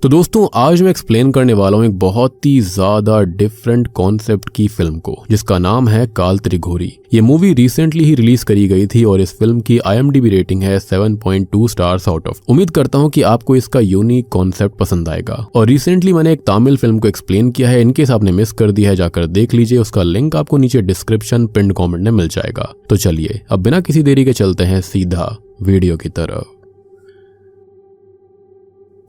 तो दोस्तों आज मैं एक्सप्लेन करने वाला हूँ एक बहुत ही ज्यादा डिफरेंट कॉन्सेप्ट की फिल्म को, जिसका नाम है काल त्रिघोरी। ये मूवी रिसेंटली ही रिलीज करी गई थी और इस फिल्म की IMDb रेटिंग है 7.2 स्टार्स आउट ऑफ। उम्मीद करता हूँ कि आपको इसका यूनिक कॉन्सेप्ट पसंद आएगा। और रिसेंटली मैंने एक तमिल फिल्म को एक्सप्लेन किया है, इनकेस आपने मिस कर दिया है जाकर देख लीजिए, उसका लिंक आपको नीचे डिस्क्रिप्शन पिन कॉमेंट में मिल जाएगा। तो चलिए अब बिना किसी देरी के चलते हैं सीधा वीडियो की तरफ।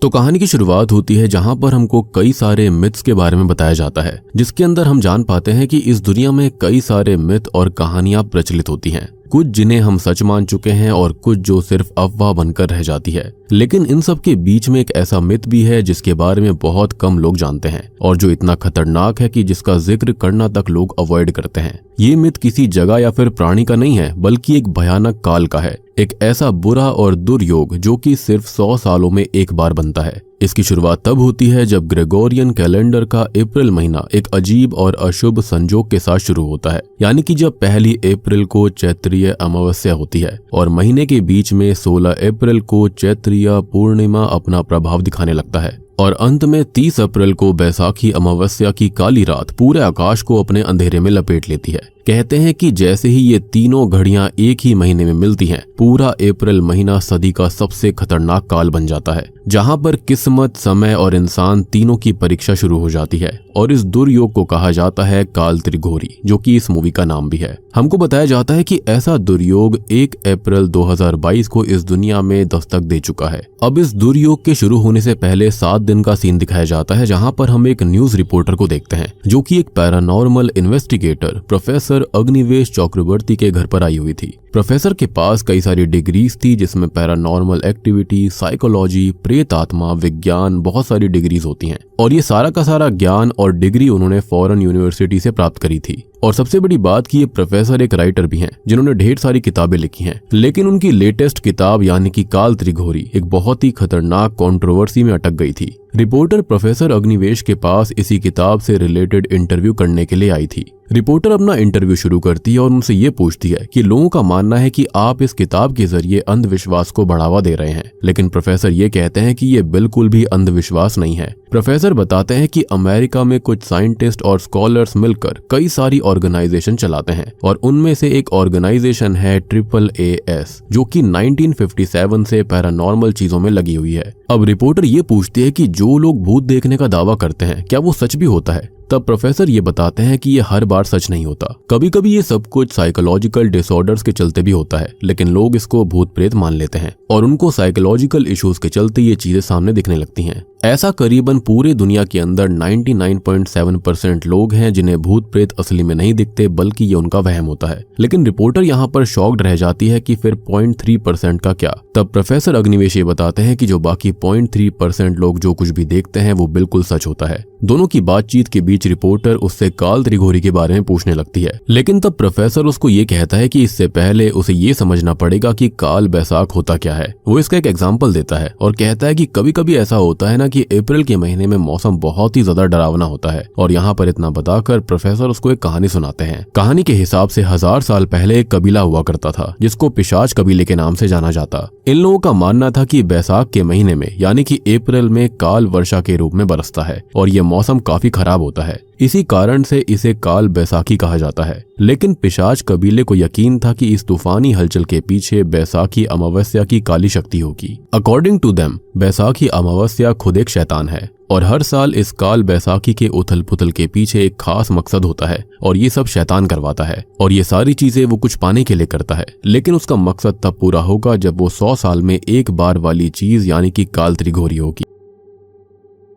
तो कहानी की शुरुआत होती है जहां पर हमको कई सारे मिथ्स के बारे में बताया जाता है, जिसके अंदर हम जान पाते हैं कि इस दुनिया में कई सारे मिथ और कहानियां प्रचलित होती हैं, कुछ जिन्हें हम सच मान चुके हैं और कुछ जो सिर्फ अफवाह बनकर रह जाती है। लेकिन इन सब के बीच में एक ऐसा मिथ भी है जिसके बारे में बहुत कम लोग जानते हैं और जो इतना खतरनाक है कि जिसका जिक्र करना तक लोग अवॉइड करते हैं। ये मिथ किसी जगह या फिर प्राणी का नहीं है, बल्कि एक भयानक काल का है, एक ऐसा बुरा और दुर्योग जो कि सिर्फ 100 सालों में एक बार बनता है। इसकी शुरुआत तब होती है जब ग्रेगोरियन कैलेंडर का अप्रैल महीना एक अजीब और अशुभ संजोग के साथ शुरू होता है, यानी कि जब 1 अप्रैल को चैत्रीय अमावस्या होती है और महीने के बीच में 16 अप्रैल को चैत्रीय पूर्णिमा अपना प्रभाव दिखाने लगता है और अंत में 30 अप्रैल को बैसाखी अमावस्या की काली रात पूरे आकाश को अपने अंधेरे में लपेट लेती है। कहते हैं कि जैसे ही ये तीनों घड़ियां एक ही महीने में मिलती हैं, पूरा अप्रैल महीना सदी का सबसे खतरनाक काल बन जाता है, जहां पर किस्मत, समय और इंसान तीनों की परीक्षा शुरू हो जाती है। और इस दुर्योग को कहा जाता है काल त्रिघोरी, जो कि इस मूवी का नाम भी है। हमको बताया जाता है कि ऐसा दुर्योग 1 अप्रैल 2022 को इस दुनिया में दस्तक दे चुका है। अब इस दुर्योग के शुरू होने से पहले 7 दिन का सीन दिखाया जाता है, जहां पर हम एक न्यूज रिपोर्टर को देखते हैं जो कि एक पैरानॉर्मल इन्वेस्टिगेटर प्रोफेसर अग्निवेश चक्रवर्ती के घर पर आई हुई थी। प्रोफेसर के पास कई सारी डिग्रीज थी, जिसमें पैरानॉर्मल एक्टिविटी, साइकोलॉजी, प्रेत आत्मा, विज्ञान, बहुत सारी डिग्रीज होती हैं। और ये सारा का सारा ज्ञान और डिग्री उन्होंने फॉरेन यूनिवर्सिटी से प्राप्त करी थी। और सबसे बड़ी बात कि ये प्रोफेसर एक राइटर भी हैं, जिन्होंने ढेर सारी किताबें लिखी हैं। लेकिन उनकी लेटेस्ट किताब यानी कि काल त्रिघोरी एक बहुत ही खतरनाक कंट्रोवर्सी में अटक गई थी। रिपोर्टर प्रोफेसर अग्निवेश के पास इसी किताब से रिलेटेड इंटरव्यू करने के लिए आई थी। रिपोर्टर अपना इंटरव्यू शुरू करती है और उनसे ये पूछती है कि लोगों का मानना है कि आप इस किताब के जरिए अंधविश्वास को बढ़ावा दे रहे हैं। लेकिन प्रोफेसर ये कहते हैं कि ये बिल्कुल भी अंधविश्वास नहीं है। प्रोफेसर बताते हैं कि अमेरिका में कुछ साइंटिस्ट और स्कॉलर्स मिलकर कई सारी ऑर्गेनाइजेशन चलाते हैं और उनमें से एक ऑर्गेनाइजेशन है AAAS, जो कि 1957 से पैरानॉर्मल चीजों में लगी हुई है। अब रिपोर्टर ये पूछती है कि जो लोग भूत देखने का दावा करते हैं क्या वो सच भी होता है? तब प्रोफेसर ये बताते हैं कि ये हर बार सच नहीं होता। कभी कभी ये सब कुछ साइकोलॉजिकल डिसऑर्डर्स के चलते भी होता है, लेकिन लोग इसको भूत प्रेत मान लेते हैं और उनको साइकोलॉजिकल इश्यूज के चलते ये चीजें सामने दिखने लगती हैं। ऐसा करीबन पूरे दुनिया के अंदर 99.7% लोग हैं जिन्हें भूत प्रेत असली में नहीं दिखते, बल्कि ये उनका वहम होता है। लेकिन रिपोर्टर यहाँ पर शॉक्ड रह जाती है कि फिर 0.3% का क्या? तब प्रोफेसर अग्निवेश ये बताते हैं कि जो बाकी 0.3% लोग जो कुछ भी देखते हैं वो बिल्कुल सच होता है। दोनों की बातचीत के बीच रिपोर्टर उससे काल त्रिघोरी के बारे में पूछने लगती है, लेकिन तब प्रोफेसर उसको ये कहता है कि इससे पहले उसे ये समझना पड़ेगा कि काल बैसाख होता क्या है। वो इसका एक एग्जाम्पल देता है और कहता है कि कभी कभी ऐसा होता है ना कि अप्रैल के महीने में मौसम बहुत ही ज्यादा डरावना होता है। और यहाँ पर इतना बताकर प्रोफेसर उसको एक कहानी सुनाते हैं। कहानी के हिसाब से 1000 साल पहले एक कबीला हुआ करता था जिसको पिशाच कबीले के नाम से जाना जाता। इन लोगों का मानना था कि बैसाख के महीने में यानी कि अप्रैल में काल वर्षा के रूप में बरसता है और ये मौसम काफी खराब होता है। इसी कारण से इसे काल बैसाखी कहा जाता है। लेकिन पिशाच कबीले को यकीन था कि इस तूफानी हलचल के पीछे बैसाखी अमावस्या की काली शक्ति होगी। अकॉर्डिंग टू देम बैसाखी अमावस्या खुद एक शैतान है और हर साल इस काल बैसाखी के उथल पुथल के पीछे एक खास मकसद होता है और ये सब शैतान करवाता है और ये सारी चीजें वो कुछ पाने के लिए करता है। लेकिन उसका मकसद तब पूरा होगा जब वो 100 साल में एक बार वाली चीज यानी कि काल त्रिघोरी होगी।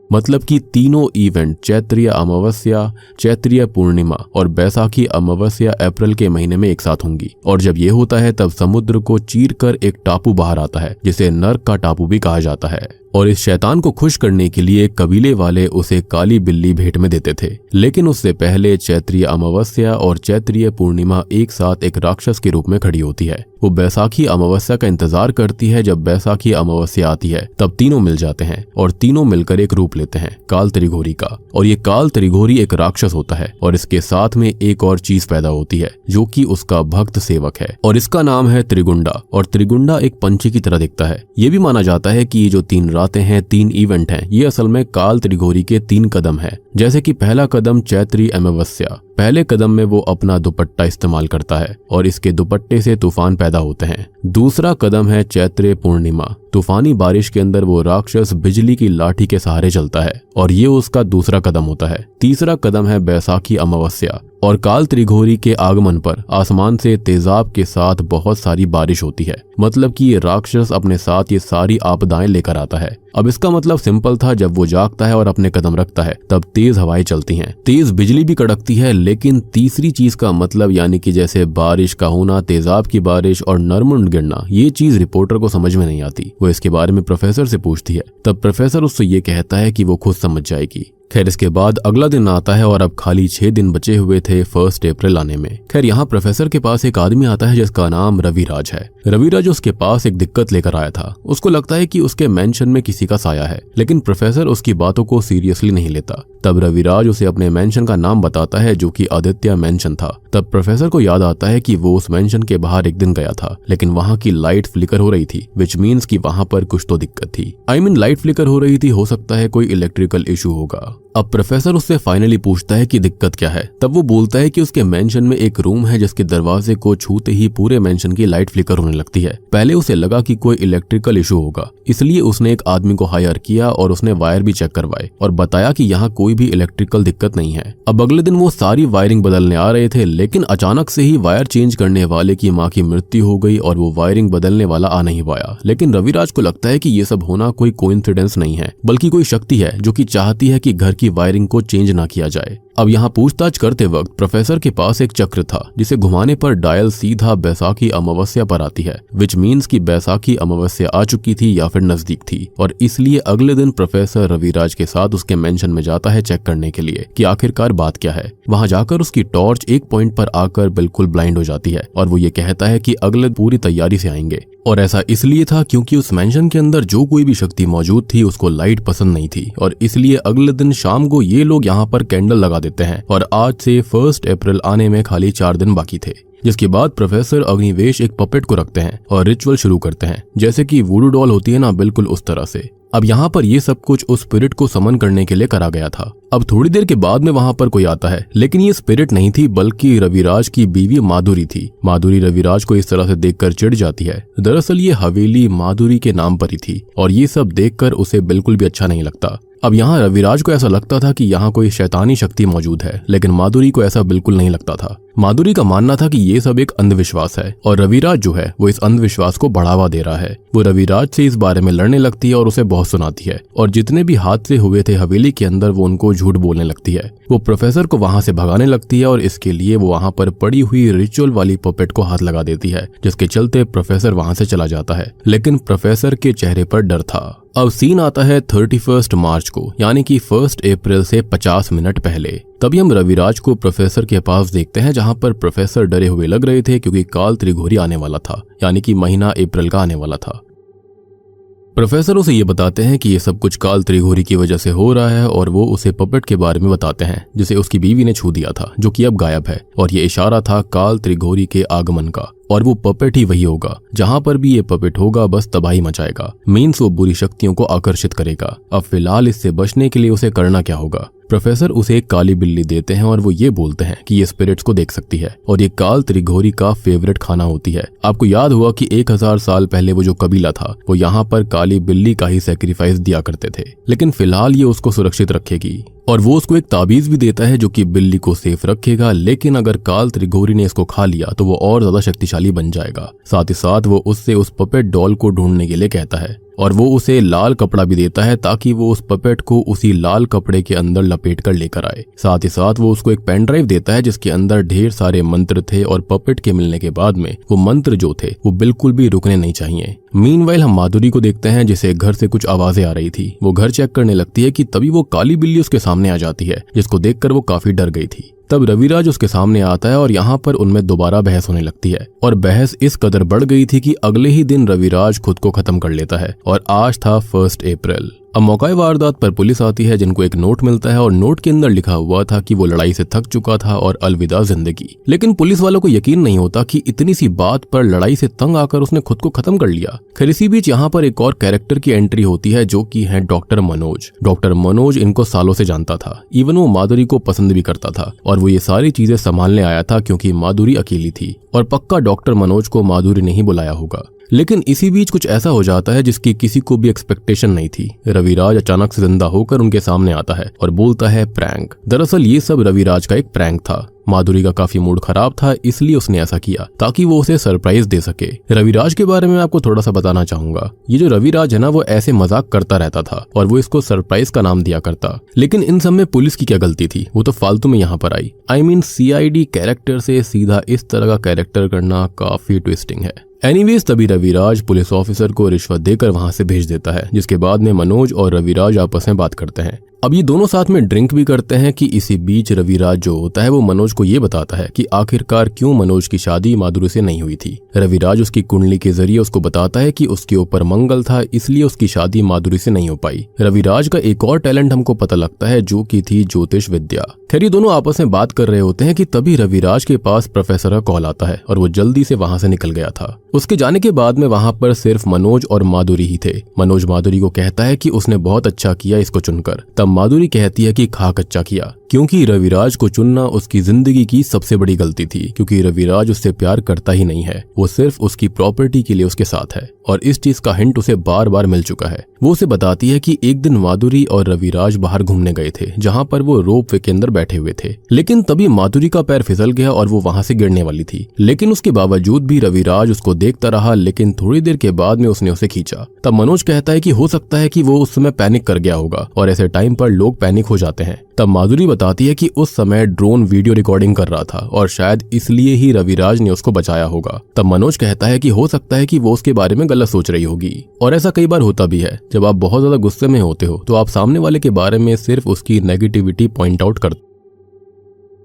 मतलब कि तीनों इवेंट चैत्रीय अमावस्या, चैत्रीय पूर्णिमा और बैसाखी अमावस्या अप्रैल के महीने में एक साथ होंगी। और जब ये होता है तब समुद्र को चीरकर एक टापू बाहर आता है जिसे नर्क का टापू भी कहा जाता है। और इस शैतान को खुश करने के लिए कबीले वाले उसे काली बिल्ली भेंट में देते थे। लेकिन उससे पहले चैत्रीय अमावस्या और चैत्रीय पूर्णिमा एक साथ एक राक्षस के रूप में खड़ी होती है। वो बैसाखी अमावस्या का इंतजार करती है। जब बैसाखी अमावस्या आती है तब तीनों मिल जाते हैं और तीनों मिलकर एक रूप लेते हैं काल त्रिघोरी का। और ये काल त्रिघोरी एक राक्षस होता है और इसके साथ में एक और चीज पैदा होती है जो कि उसका भक्त सेवक है और इसका नाम है त्रिगुंडा। और त्रिगुंडा एक पंछी की तरह दिखता है। ये भी माना जाता है कि ये जो तीन बताते हैं 3 इवेंट हैं, ये असल में काल त्रिघोरी के 3 कदम हैं। जैसे कि पहला कदम चैत्री अमावस्या। पहले कदम में वो अपना दुपट्टा इस्तेमाल करता है और इसके दुपट्टे से तूफान पैदा होते हैं। दूसरा कदम है चैत्र पूर्णिमा। तूफानी बारिश के अंदर वो राक्षस बिजली की लाठी के सहारे चलता है और ये उसका दूसरा कदम होता है। तीसरा कदम है बैसाखी अमावस्या और काल त्रिघोरी के आगमन पर आसमान से तेजाब के साथ बहुत सारी बारिश होती है। मतलब कि ये राक्षस अपने साथ ये सारी आपदाएं लेकर आता है। अब इसका मतलब सिंपल था, जब वो जागता है और अपने कदम रखता है तब तेज हवाएं चलती हैं, तेज बिजली भी कड़कती है। लेकिन तीसरी चीज का मतलब यानी कि जैसे बारिश का होना, तेजाब की बारिश और नरमुंड गिरना, ये चीज रिपोर्टर को समझ में नहीं आती। वो इसके बारे में प्रोफेसर से पूछती है, तब प्रोफेसर उससे ये कहता है कि वो खुद समझ जाएगी। खैर इसके बाद अगला दिन आता है और अब खाली 6 दिन बचे हुए थे 1 अप्रैल आने में। खैर यहाँ प्रोफेसर के पास एक आदमी आता है जिसका नाम रविराज है। रविराज उसके पास एक दिक्कत लेकर आया था। उसको लगता है कि उसके मेंशन में किसी का साया है, लेकिन प्रोफेसर उसकी बातों को सीरियसली नहीं लेता। तब रविराज उसे अपने मेंशन का नाम बताता है जो कि आदित्य मेंशन था। तब प्रोफेसर को याद आता है कि वो उस मेंशन के बाहर एक दिन गया था, लेकिन वहाँ की लाइट फ्लिकर हो रही थी, विच मीन्स कि वहाँ पर कुछ तो दिक्कत थी। लाइट फ्लिकर हो रही थी, हो सकता है कोई इलेक्ट्रिकल इशू होगा। अब प्रोफेसर उससे फाइनली पूछता है कि दिक्कत क्या है। तब वो बोलता है कि उसके मेंशन में एक रूम है जिसके दरवाजे को छूते ही पूरे मेंशन की लाइट फ्लिकर होने लगती है। पहले उसे लगा कि कोई इलेक्ट्रिकल इशू होगा, इसलिए उसने एक आदमी को हायर किया और उसने वायर भी चेक करवाए और बताया कि यहाँ कोई भी इलेक्ट्रिकल दिक्कत नहीं है। अब अगले दिन वो सारी वायरिंग बदलने आ रहे थे, लेकिन अचानक से ही वायर चेंज करने वाले की माँ की मृत्यु हो गई और वो वायरिंग बदलने वाला आ नहीं पाया। लेकिन रविराज को लगता है कि ये सब होना कोई कोइंसिडेंस नहीं है, बल्कि कोई शक्ति है जो कि चाहती है कि घर की वायरिंग को चेंज ना किया जाए। अब यहाँ पूछताछ करते वक्त प्रोफेसर के पास एक चक्र था जिसे घुमाने पर डायल सीधा बैसाखी अमावस्या पर आती है, विच मीन्स कि बैसाखी अमावस्या आ चुकी थी या फिर नजदीक थी। और इसलिए अगले दिन प्रोफेसर रविराज के साथ उसके मेंशन में जाता है चेक करने के लिए कि आखिरकार बात क्या है। वहां जाकर उसकी टॉर्च एक पॉइंट पर आकर बिल्कुल ब्लाइंड हो जाती है और वो ये कहता है कि अगले पूरी तैयारी से आएंगे। और ऐसा इसलिए था क्योंकि उस मेंशन के अंदर जो कोई भी शक्ति मौजूद थी उसको लाइट पसंद नहीं थी और इसलिए अगले दिन शाम को ये लोग यहाँ पर कैंडल लगा देते हैं। और आज से 1 अप्रैल आने में खाली 4 दिन बाकी थे, जिसके बाद प्रोफेसर अग्निवेश एक पपेट को रखते हैं और रिचुअल शुरू करते हैं, जैसे कि वुडू डॉल होती है ना, बिल्कुल उस तरह से। अब यहाँ पर ये सब कुछ उस स्पिरिट को समन करने के लिए करा गया था। अब थोड़ी देर के बाद में वहाँ पर कोई आता है, लेकिन ये स्पिरिट नहीं थी बल्कि रविराज की बीवी माधुरी थी। माधुरी रविराज को इस तरह से देखकर चिढ़ जाती है। दरअसल ये हवेली माधुरी के नाम पर ही थी और ये सब देखकर उसे बिल्कुल भी अच्छा नहीं लगता। अब यहाँ रविराज को ऐसा लगता था कि यहाँ कोई शैतानी शक्ति मौजूद है, लेकिन माधुरी को ऐसा बिल्कुल नहीं लगता था। माधुरी का मानना था कि ये सब एक अंधविश्वास है और रविराज जो है वो इस अंधविश्वास को बढ़ावा दे रहा है। वो रविराज से इस बारे में लड़ने लगती है और उसे बहुत सुनाती है और जितने भी हादसे हुए थे हवेली के अंदर वो उनको झूठ बोलने लगती है। वो प्रोफेसर को वहां से भगाने लगती है और इसके लिए वो वहां पर पड़ी हुई रिचुअल वाली पपेट को हाथ लगा देती है, जिसके चलते प्रोफेसर वहां से चला जाता है। लेकिन प्रोफेसर के चेहरे पर डर था। अब सीन आता है 31 मार्च को, यानी कि 1 अप्रैल से 50 मिनट पहले। तभी हम रविराज को प्रोफेसर के पास देखते हैं, जहां पर प्रोफेसर डरे हुए लग रहे थे क्योंकि काल त्रिघोरी आने वाला था, यानी कि महीना अप्रैल का आने वाला था। प्रोफेसर उसे ये बताते हैं कि ये सब कुछ काल त्रिघोरी की वजह से हो रहा है और वो उसे पपेट के बारे में बताते हैं जिसे उसकी बीवी ने छू दिया था, जो कि अब गायब है। और ये इशारा था काल त्रिघोरी के आगमन का और वो पपेट ही वही होगा। जहां पर भी ये पपेट होगा बस तबाही मचाएगा, मीन्स वो बुरी शक्तियों को आकर्षित करेगा। अब फिलहाल इससे बचने के लिए उसे करना क्या होगा? प्रोफेसर उसे एक काली बिल्ली देते हैं और वो ये बोलते हैं कि ये स्पिरिट्स को देख सकती है और ये काल त्रिघोरी का फेवरेट खाना होती है। आपको याद हुआ कि 1000 साल पहले वो जो कबीला था वो यहाँ पर काली बिल्ली का ही सैक्रिफाइस दिया करते थे, लेकिन फिलहाल ये उसको सुरक्षित रखेगी और वो उसको एक ताबीज भी देता है जो कि बिल्ली को सेफ रखेगा। लेकिन अगर काल त्रिघोरी ने इसको खा लिया तो वो और ज्यादा शक्तिशाली बन जाएगा। साथ ही साथ वो उससे उस पपेट डॉल को ढूंढने के लिए कहता है और वो उसे लाल कपड़ा भी देता है ताकि वो उस पपेट को उसी लाल कपड़े के अंदर लपेट कर लेकर आए। साथ ही साथ वो उसको एक पेन ड्राइव देता है जिसके अंदर ढेर सारे मंत्र थे और पपेट के मिलने के बाद में वो मंत्र जो थे वो बिल्कुल भी रुकने नहीं चाहिए। मीनवाइल हम माधुरी को देखते हैं जिसे घर से कुछ आवाजें आ रही थी। वो घर चेक करने लगती है कि तभी वो काली बिल्ली उसके सामने आ जाती है, जिसको देखकर वो काफी डर गई थी। तब रविराज उसके सामने आता है और यहाँ पर उनमें दोबारा बहस होने लगती है और बहस इस कदर बढ़ गई थी कि अगले ही दिन रविराज खुद को खत्म कर लेता है और आज था 1 अप्रैल। अब मौका वारदात पर पुलिस आती है, जिनको एक नोट मिलता है और नोट के अंदर लिखा हुआ था कि वो लड़ाई से थक चुका था और अलविदा जिंदगी। लेकिन पुलिस वालों को यकीन नहीं होता कि इतनी सी बात पर लड़ाई से तंग आकर उसने खुद को खत्म कर लिया। खैर इसी बीच यहाँ पर एक और कैरेक्टर की एंट्री होती है, जो कि है डॉक्टर मनोज। डॉक्टर मनोज इनको सालों से जानता था, इवन वो माधुरी को पसंद भी करता था और वो ये सारी चीजें संभालने आया था क्योंकि माधुरी अकेली थी और पक्का डॉक्टर मनोज को माधुरी ने ही बुलाया होगा। लेकिन इसी बीच कुछ ऐसा हो जाता है जिसकी किसी को भी एक्सपेक्टेशन नहीं थी। रविराज अचानक से जिंदा होकर उनके सामने आता है और बोलता है प्रैंक। दरअसल ये सब रविराज का एक प्रैंक था। माधुरी का काफी मूड खराब था, इसलिए उसने ऐसा किया ताकि वो उसे सरप्राइज दे सके। रविराज के बारे में आपको थोड़ा सा बताना चाहूंगा। ये जो रविराज है ना, वो ऐसे मजाक करता रहता था और वो इसको सरप्राइज का नाम दिया करता। लेकिन इन सब में पुलिस की क्या गलती थी, वो तो फालतू में यहाँ पर आई। I mean, CID कैरेक्टर से सीधा इस तरह का कैरेक्टर करना काफी ट्विस्टिंग है। एनीवेज तभी रविराज पुलिस ऑफिसर को रिश्वत देकर वहां से भेज देता है, जिसके बाद में मनोज और रविराज आपस में बात करते हैं। अब ये दोनों साथ में ड्रिंक भी करते हैं कि इसी बीच रविराज जो होता है वो मनोज को ये बताता है कि आखिरकार क्यों मनोज की शादी माधुरी से नहीं हुई थी। रविराज उसकी कुंडली के जरिए उसको बताता है कि उसके ऊपर मंगल था, इसलिए उसकी शादी माधुरी से नहीं हो पाई। रविराज का एक और टैलेंट हमको पता लगता है, जो की थी ज्योतिष विद्या। खैर ये दोनों आपस में बात कर रहे होते हैं कि तभी रविराज के पास प्रोफेसर का कॉल आता है और वो जल्दी से वहां से निकल गया था। उसके जाने के बाद में वहां पर सिर्फ मनोज और माधुरी ही थे। मनोज माधुरी को कहता है कि उसने बहुत अच्छा किया इसको चुनकर। तब माधुरी कहती है कि खा कच्चा किया, क्योंकि रविराज को चुनना उसकी जिंदगी की सबसे बड़ी गलती थी, क्योंकि रविराज उससे प्यार करता ही नहीं है, वो सिर्फ उसकी प्रॉपर्टी के लिए उसके साथ है और इस चीज का हिंट उसे बार बार मिल चुका है। वो उसे बताती है कि एक दिन माधुरी और रविराज बाहर घूमने गए थे, जहां पर वो रोप वे के अंदर बैठे हुए थे। लेकिन तभी माधुरी का पैर फिसल गया और वो वहां से गिरने वाली थी। लेकिन उसके बावजूद भी रविराज उसको देखता रहा, लेकिन थोड़ी देर के बाद में उसने उसे खींचा। तब मनोज कहता है कि हो सकता है कि वो उस समय पैनिक कर गया होगा और ऐसे टाइम पर लोग पैनिक हो जाते हैं। तब माधुरी बताती है कि उस समय ड्रोन वीडियो रिकॉर्डिंग कर रहा था और शायद इसलिए ही रविराज ने उसको बचाया होगा। तब मनोज कहता है कि हो सकता है कि वो उसके बारे में गलत सोच रही होगी और ऐसा कई बार होता भी है। जब आप बहुत ज्यादा गुस्से में होते हो तो आप सामने वाले के बारे में सिर्फ उसकी नेगेटिविटी पॉइंट आउट करते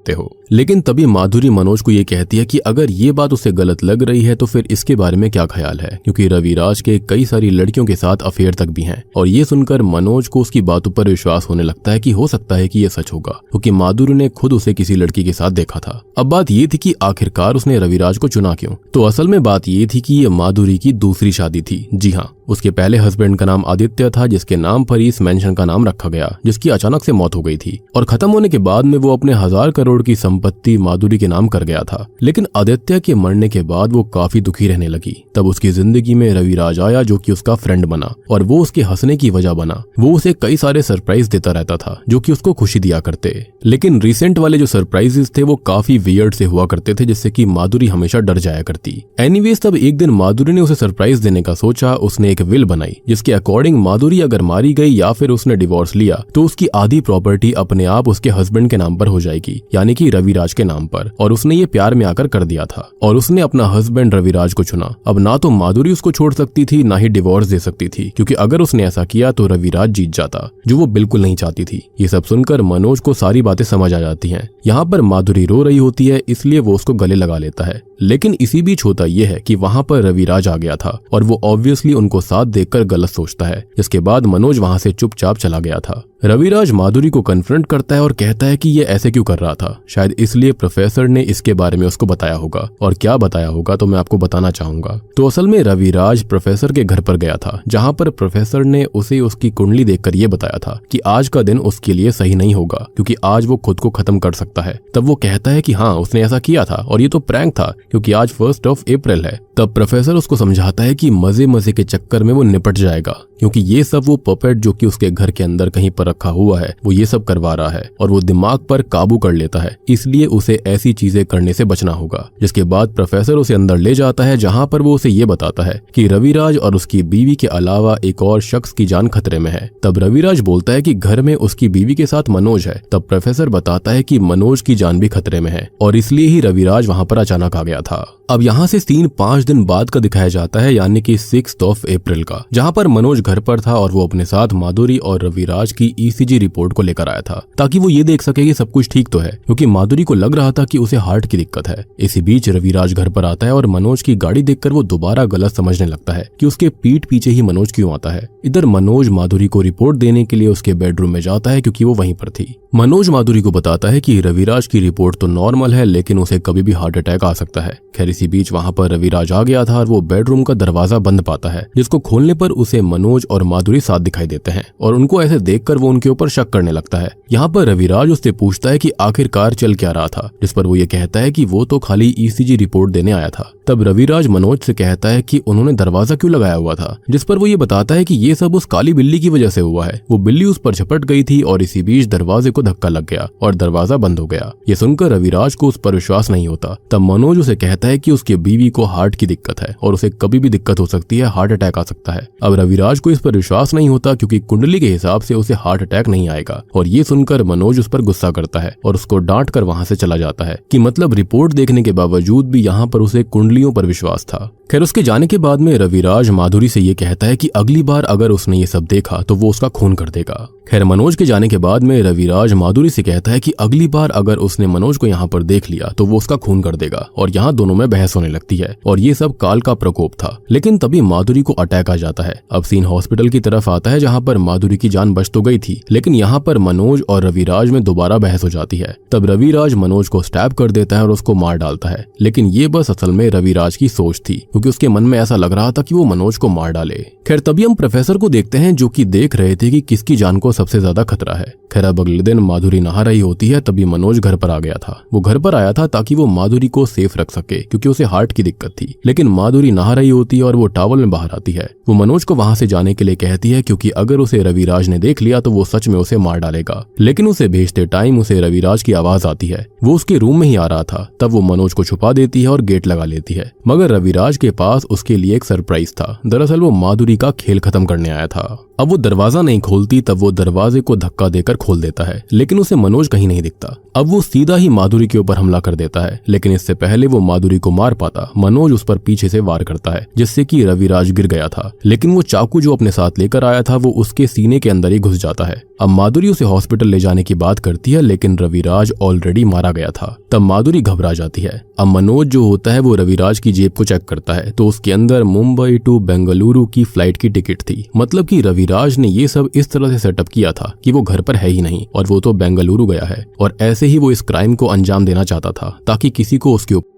हो। लेकिन तभी माधुरी मनोज को ये कहती है कि अगर ये बात उसे गलत लग रही है तो फिर इसके बारे में क्या ख्याल है, क्योंकि रविराज के कई सारी लड़कियों के साथ अफेयर तक भी हैं। और ये सुनकर मनोज को उसकी बातों पर विश्वास होने लगता है कि हो सकता है कि ये सच होगा, क्योंकि माधुरी ने खुद उसे किसी लड़की के साथ देखा था। अब बात ये थी कि आखिरकार उसने रविराज को चुना क्यों। तो असल में बात ये थी कि ये माधुरी की दूसरी शादी थी। जी हाँ, उसके पहले हस्बैंड का नाम आदित्य था, जिसके नाम पर इस मेंशन का नाम रखा गया, जिसकी अचानक से मौत हो गई थी और खत्म होने के बाद में वो अपने 1000 करोड़ की संपत्ति माधुरी के नाम कर गया था। लेकिन आदित्य के मरने के बाद वो काफी दुखी रहने लगी। तब उसकी जिंदगी में रविराज आया, जो कि उसका फ्रेंड बना और वो उसके हंसने की वजह बना। वो उसे कई सारे सरप्राइज देता रहता था, जो कि उसको खुशी दिया करते। लेकिन रिसेंट वाले जो सरप्राइजेस थे वो काफी वियर्ड से हुआ करते थे, जिससे कि माधुरी हमेशा डर जाया करती। एनीवेज तब एक दिन माधुरी ने उसे सरप्राइज देने का सोचा। उसने एक विल बनाई, जिसके अकॉर्डिंग माधुरी अगर मारी गई या फिर उसने डिवोर्स लिया तो उसकी आधी प्रॉपर्टी अपने आप उसके हस्बैंड के नाम पर हो जाएगी, यानी कि रविराज के नाम पर। और उसने ये प्यार में आकर कर दिया था और उसने अपना हस्बैंड रविराज को चुना। अब ना तो माधुरी उसको छोड़ सकती थी, ना ही डिवोर्स दे सकती थी, क्योंकि अगर उसने ऐसा किया तो रविराज जीत जाता, जो वो बिल्कुल नहीं चाहती थी। ये सब सुनकर मनोज को सारी बातें समझ आ जाती हैं। यहाँ पर माधुरी रो रही होती है, इसलिए वो उसको गले लगा लेता है। लेकिन इसी बीच होता यह है कि वहां पर रविराज आ गया था और वो ऑब्वियसली उनको साथ देखकर गलत सोचता है, जिसके बाद मनोज वहां से चुपचाप चला गया था। रविराज माधुरी को कन्फ्रंट करता है और कहता है कि ये ऐसे क्यों कर रहा था। शायद इसलिए प्रोफेसर ने इसके बारे में उसको बताया होगा, और क्या बताया होगा तो मैं आपको बताना चाहूंगा। तो असल में रविराज प्रोफेसर के घर पर गया था, जहां पर प्रोफेसर ने उसे उसकी कुंडली देखकर ये बताया था कि आज का दिन उसके लिए सही नहीं होगा, क्योंकि आज वो खुद को खत्म कर सकता है। तब वो कहता है कि हाँ, उसने ऐसा किया था और ये तो प्रैंक था, क्योंकि आज 1 अप्रैल है। तब प्रोफेसर उसको समझाता है कि मजे मजे के चक्कर में वो निपट जाएगा, क्योंकि ये सब वो पपेट जो कि उसके घर के अंदर कहीं पर रखा हुआ है, वो ये सब करवा रहा है और वो दिमाग पर काबू कर लेता है, इसलिए उसे ऐसी चीजें करने से बचना होगा। जिसके बाद प्रोफेसर उसे अंदर ले जाता है, जहां पर वो उसे ये बताता है कि रविराज और उसकी बीवी के अलावा एक और शख्स की जान खतरे में है। तब रविराज बोलता है कि घर में उसकी बीवी के साथ मनोज है। तब प्रोफेसर बताता है कि मनोज की जान भी खतरे में है और इसलिए ही रविराज वहां पर अचानक आ गया था। अब यहाँ से सीन 5 दिन बाद का दिखाया जाता है, यानी कि 6 अप्रैल का, जहाँ पर मनोज घर पर था और वो अपने साथ माधुरी और रविराज की ECG रिपोर्ट को लेकर आया था ताकि वो ये देख सके कि सब कुछ ठीक तो है, क्योंकि माधुरी को लग रहा था कि उसे हार्ट की दिक्कत है। इसी बीच रविराज घर पर आता है और मनोज की गाड़ी देखकर वो दोबारा गलत समझने लगता है कि उसके पीठ पीछे ही मनोज क्यों आता है। इधर मनोज माधुरी को रिपोर्ट देने के लिए उसके बेडरूम में जाता है क्योंकि वो वहीं पर थी। मनोज माधुरी को बताता है कि रविराज की रिपोर्ट तो नॉर्मल है, लेकिन उसे कभी भी हार्ट अटैक आ सकता है। खैर इसी बीच वहां पर रविराज आ गया था और वो बेडरूम का दरवाजा बंद पाता है, जिसको खोलने पर उसे मनोज और माधुरी साथ दिखाई देते हैं और उनको ऐसे देखकर वो उनके ऊपर शक करने लगता है। यहाँ पर रविराज उससे पूछता है कि आखिरकार चल क्या रहा था, जिस पर वो ये कहता है कि वो तो खाली ECG रिपोर्ट देने आया था। तब रविराज मनोज से कहता है कि उन्होंने दरवाजा क्यों लगाया हुआ था, जिस पर वो ये बताता है कि ये सब उस काली बिल्ली की वजह से हुआ है। वो बिल्ली उस पर झपट गई थी और इसी बीच दरवाजे को धक्का लग गया और दरवाजा बंद हो गया। ये सुनकर रविराज को उस पर विश्वास नहीं होता। तब मनोज उसे कहता है कि उसकी बीवी को हार्ट की दिक्कत है और उसे कभी भी दिक्कत हो सकती है, हार्ट अटैक आ सकता है। अब रविराज को इस पर विश्वास नहीं होता क्योंकि कुंडली के हिसाब से उसे हार्ट अटैक नहीं आएगा, और ये सुनकर मनोज उस पर गुस्सा करता है और उसको डांट कर वहां से चला जाता है कि मतलब रिपोर्ट देखने के बावजूद भी यहाँ पर उसे कुंडलियों पर विश्वास था। खैर उसके जाने के बाद में रविराज माधुरी से ये कहता है कि अगली बार अगर उसने ये सब देखा तो वो उसका खून कर देगा। खैर मनोज के जाने के बाद में रविराज माधुरी से कहता है कि अगली बार अगर उसने मनोज को यहाँ पर देख लिया तो वो उसका खून कर देगा, और यहाँ दोनों में बहस होने लगती है और ये सब काल का प्रकोप था। लेकिन तभी माधुरी को अटैक आ जाता है। अब सीन हॉस्पिटल की तरफ आता है जहाँ पर माधुरी की जान बच तो गई थी, लेकिन यहाँ पर मनोज और रविराज में दोबारा बहस हो जाती है। तब रविराज मनोज को स्टैब कर देता है और उसको मार डालता है, लेकिन ये बस असल में रविराज की सोच थी क्योंकि उसके मन में ऐसा लग रहा था कि वो मनोज को मार डाले। खैर तभी हम प्रोफेसर को देखते हैं जो कि देख रहे थे कि किसकी जान को सबसे ज्यादा खतरा है। खैर अब अगले दिन माधुरी नहा रही होती है, तभी मनोज घर पर आ गया था। वो घर पर आया था ताकि वो माधुरी को सेफ रख सके क्योंकि उसे हार्ट की दिक्कत थी, लेकिन माधुरी नहा रही होती है और वो टॉवल में बाहर आती है। वो मनोज को वहां से जाने के लिए कहती है क्योंकि अगर उसे रविराज ने देख लिया तो वो सच में उसे मार डालेगा। लेकिन उसे भेजते टाइम उसे रविराज की आवाज आती है। वो उसके रूम में ही आ रहा था। तब वो मनोज को छुपा देती है और गेट लगा लेती है, मगर रविराज के पास उसके लिए एक सरप्राइज था। दरअसल वो माधुरी का खेल खत्म करने आया था। अब वो दरवाजा नहीं खोलती, तब वो दरवाजे को धक्का देकर खोल देता है, लेकिन उसे मनोज कहीं नहीं दिखता। अब वो सीधा ही माधुरी के ऊपर हमला कर देता है, लेकिन इससे पहले वो माधुरी को मार पाता मनोज उस पर पीछे से वार करता है, जिससे कि रविराज गिर गया था। लेकिन वो चाकू जो अपने साथ लेकर आया था वो उसके सीने के अंदर ही घुस जाता है। अब माधुरी उसे हॉस्पिटल ले जाने की बात करती है, लेकिन रविराज ऑलरेडी मारा गया था। तब माधुरी घबरा जाती है। अब मनोज जो होता है वो रविराज की जेब को चेक करता है तो उसके अंदर मुंबई टू बेंगलुरु की फ्लाइट की टिकट थी। मतलब कि रविराज ने ये सब इस तरह से सेटअप किया था कि वो घर पर है ही नहीं और वो तो बेंगलुरु गया है, और ऐसे ही वो इस क्राइम को अंजाम देना चाहता था ताकि किसी को उसके ऊपर,